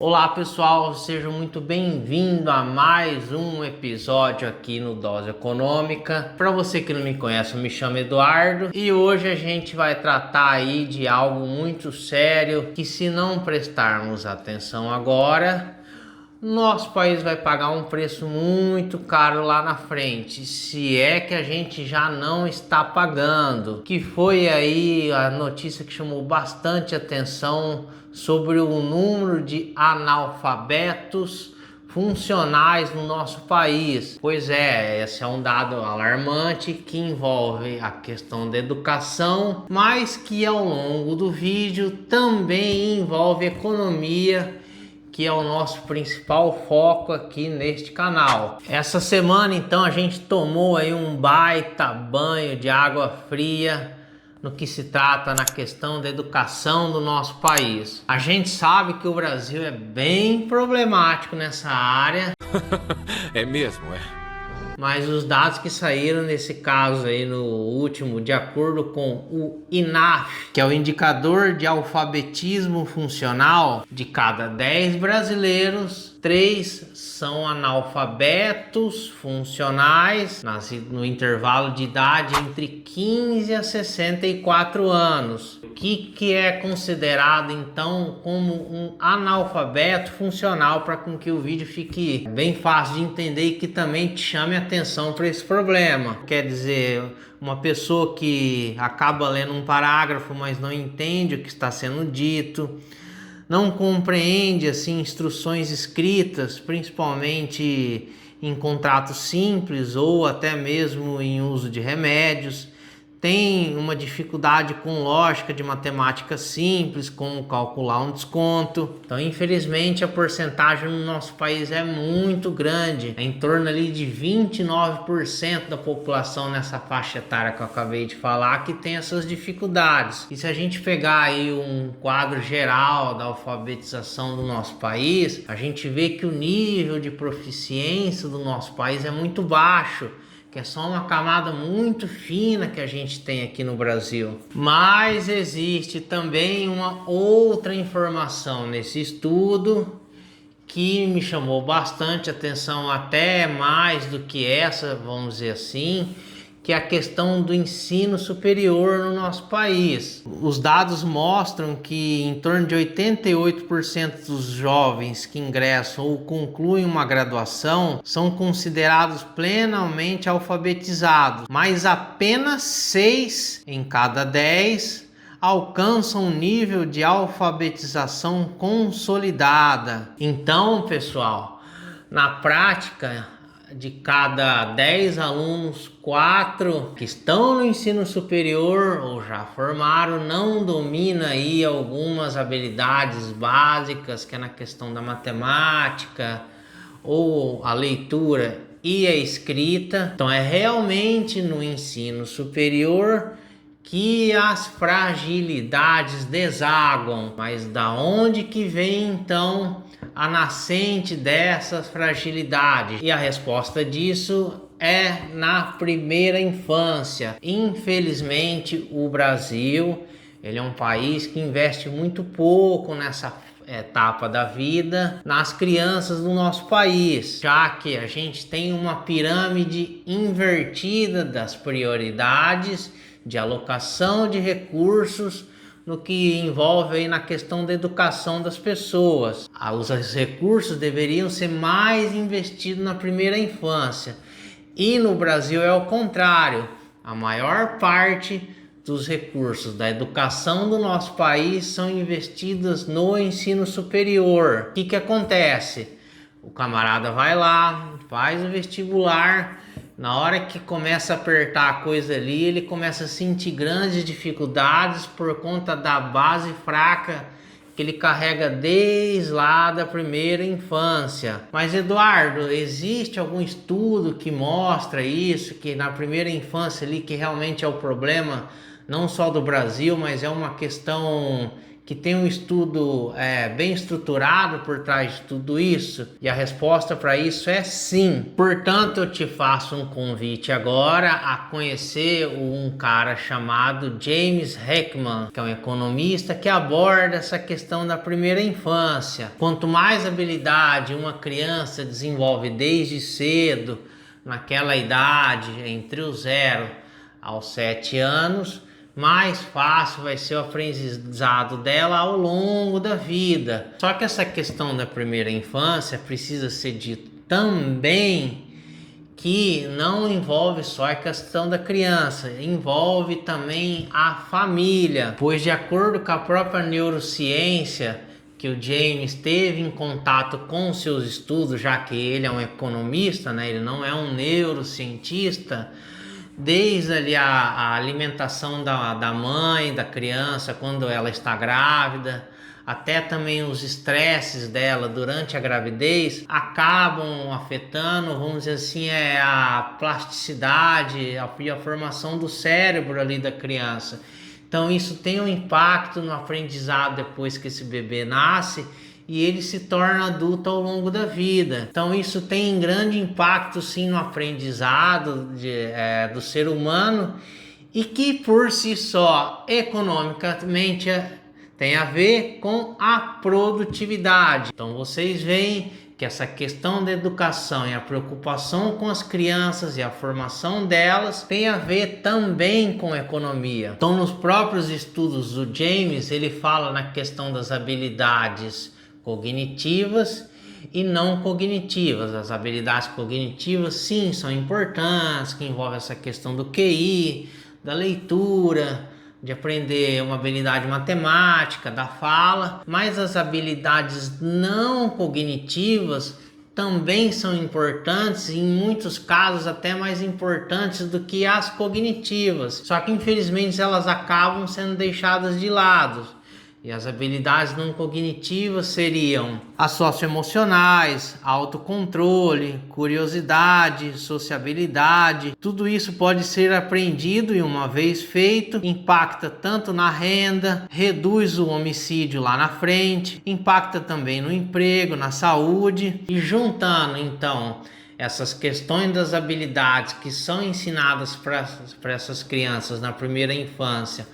Olá pessoal, seja muito bem-vindo a mais um episódio aqui no Dose Econômica. Para você que não me conhece, eu me chamo Eduardo e hoje a gente vai tratar aí de algo muito sério que, se não prestarmos atenção agora, nosso país vai pagar um preço muito caro lá na frente, se é que a gente já não está pagando. Que foi aí a notícia que chamou bastante atenção sobre o número de analfabetos funcionais no nosso país. Pois é, esse é um dado alarmante que envolve a questão da educação, mas que ao longo do vídeo também envolve economia, que é o nosso principal foco aqui neste canal. Essa semana então a gente tomou aí um baita banho de água fria no que se trata na questão da educação do nosso país. A gente sabe que o Brasil é bem problemático nessa área. É mesmo, é? Mas os dados que saíram nesse caso aí no último, de acordo com o INAF, que é o Indicador de Alfabetismo Funcional, de cada 10 brasileiros, 3 são analfabetos funcionais no intervalo de idade entre 15 a 64 anos. O que é considerado então como um analfabeto funcional, para com que o vídeo fique bem fácil de entender e que também te chame a atenção para esse problema. Quer dizer, uma pessoa que acaba lendo um parágrafo, mas não entende o que está sendo dito, não compreende assim instruções escritas, principalmente em contratos simples ou até mesmo em uso de remédios. Tem uma dificuldade com lógica de matemática simples, como calcular um desconto. Então, infelizmente, a porcentagem no nosso país é muito grande. É em torno ali de 29% da população nessa faixa etária que eu acabei de falar que tem essas dificuldades. E se a gente pegar aí um quadro geral da alfabetização do nosso país, a gente vê que o nível de proficiência do nosso país é muito baixo, que é só uma camada muito fina que a gente tem aqui no Brasil. Mas existe também uma outra informação nesse estudo que me chamou bastante atenção, até mais do que essa, vamos dizer assim, que é a questão do ensino superior no nosso país. Os dados mostram que em torno de 88% dos jovens que ingressam ou concluem uma graduação são considerados plenamente alfabetizados, mas apenas 6 em cada 10 alcançam um nível de alfabetização consolidada. Então, pessoal, na prática, de cada 10 alunos, 4 que estão no ensino superior ou já formaram não domina aí algumas habilidades básicas, que é na questão da matemática ou a leitura e a escrita. Então é realmente no ensino superior que as fragilidades desaguam. Mas da onde que vem então a nascente dessas fragilidades? E a resposta disso é na primeira infância. Infelizmente, o Brasil, ele é um país que investe muito pouco nessa etapa da vida nas crianças do nosso país, já que a gente tem uma pirâmide invertida das prioridades de alocação de recursos no que envolve aí na questão da educação das pessoas. Os recursos deveriam ser mais investidos na primeira infância, e no Brasil é o contrário. A maior parte dos recursos da educação do nosso país são investidos no ensino superior. O que acontece? O camarada vai lá, faz o vestibular, na hora que começa a apertar a coisa ali, ele começa a sentir grandes dificuldades por conta da base fraca que ele carrega desde lá da primeira infância. Mas, Eduardo, existe algum estudo que mostra isso, que na primeira infância ali que realmente é o problema não só do Brasil, mas é uma questão que tem um estudo bem estruturado por trás de tudo isso? E a resposta para isso é sim. Portanto, eu te faço um convite agora a conhecer um cara chamado James Heckman, que é um economista que aborda essa questão da primeira infância. Quanto mais habilidade uma criança desenvolve desde cedo, naquela idade, entre os 0 aos 7 anos, mais fácil vai ser o aprendizado dela ao longo da vida. Só que essa questão da primeira infância precisa ser dito também que não envolve só a questão da criança, envolve também a família, pois de acordo com a própria neurociência que o James teve em contato com seus estudos, já que ele é um economista, né? Ele não é um neurocientista. Desde ali a alimentação da mãe, da criança, quando ela está grávida, até também os estresses dela durante a gravidez, acabam afetando, vamos dizer assim, a plasticidade e a formação do cérebro ali da criança. Então isso tem um impacto no aprendizado depois que esse bebê nasce e ele se torna adulto ao longo da vida. Então isso tem grande impacto sim no aprendizado do ser humano e que por si só, economicamente, tem a ver com a produtividade. Então vocês veem que essa questão da educação e a preocupação com as crianças e a formação delas tem a ver também com economia. Então nos próprios estudos do James, ele fala na questão das habilidades cognitivas e não cognitivas. As habilidades cognitivas sim são importantes, que envolvem essa questão do QI, da leitura, de aprender uma habilidade matemática, da fala, mas as habilidades não cognitivas também são importantes, e em muitos casos até mais importantes do que as cognitivas, só que infelizmente elas acabam sendo deixadas de lado. E as habilidades não cognitivas seriam as socioemocionais, autocontrole, curiosidade, sociabilidade. Tudo isso pode ser aprendido e uma vez feito, impacta tanto na renda, reduz o homicídio lá na frente, impacta também no emprego, na saúde. E juntando então essas questões das habilidades que são ensinadas para essas crianças na primeira infância,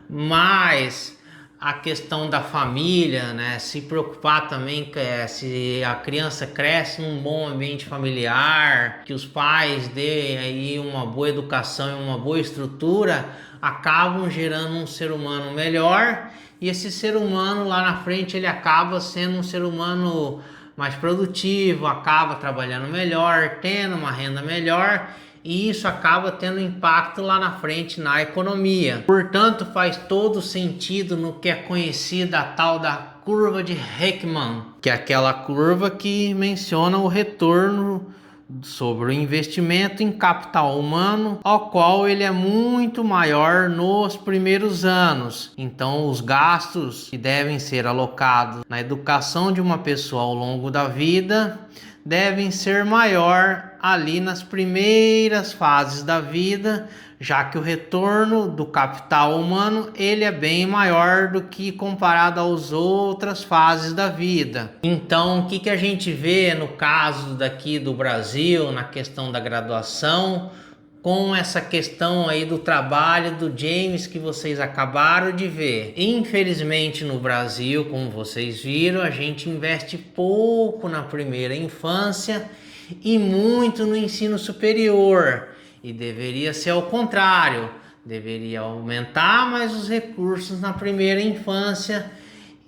mas a questão da família, né? Se preocupar também se a criança cresce num bom ambiente familiar, que os pais deem aí uma boa educação e uma boa estrutura, acabam gerando um ser humano melhor, e esse ser humano lá na frente ele acaba sendo um ser humano mais produtivo, acaba trabalhando melhor, tendo uma renda melhor, e isso acaba tendo impacto lá na frente na economia. Portanto, faz todo sentido no que é conhecida a tal da curva de Heckman, que é aquela curva que menciona o retorno sobre o investimento em capital humano, ao qual ele é muito maior nos primeiros anos. Então, os gastos que devem ser alocados na educação de uma pessoa ao longo da vida devem ser maior ali nas primeiras fases da vida, já que o retorno do capital humano ele é bem maior do que comparado às outras fases da vida. Então, o que a gente vê no caso daqui do Brasil, na questão da graduação, com essa questão aí do trabalho do James que vocês acabaram de ver? Infelizmente no Brasil, como vocês viram, a gente investe pouco na primeira infância e muito no ensino superior, e deveria ser ao contrário, deveria aumentar mais os recursos na primeira infância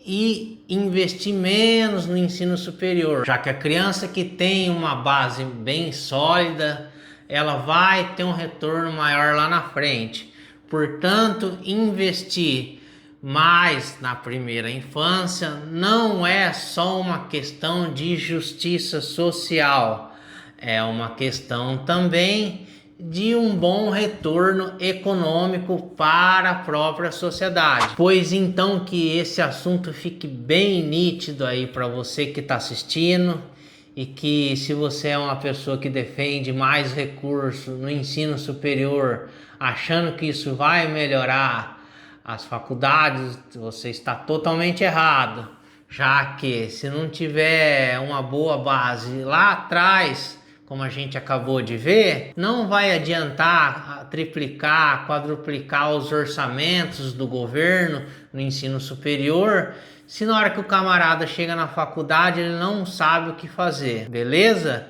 e investir menos no ensino superior, já que a criança que tem uma base bem sólida, ela vai ter um retorno maior lá na frente. Portanto, investir mais na primeira infância não é só uma questão de justiça social, é uma questão também de um bom retorno econômico para a própria sociedade. Pois então que esse assunto fique bem nítido aí para você que está assistindo, e que se você é uma pessoa que defende mais recursos no ensino superior, achando que isso vai melhorar as faculdades, você está totalmente errado, já que se não tiver uma boa base lá atrás, como a gente acabou de ver, não vai adiantar triplicar, quadruplicar os orçamentos do governo no ensino superior, se na hora que o camarada chega na faculdade ele não sabe o que fazer, beleza?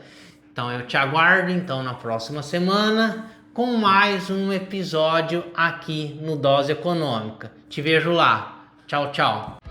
Então eu te aguardo então na próxima semana com mais um episódio aqui no Dose Econômica. Te vejo lá. Tchau, tchau.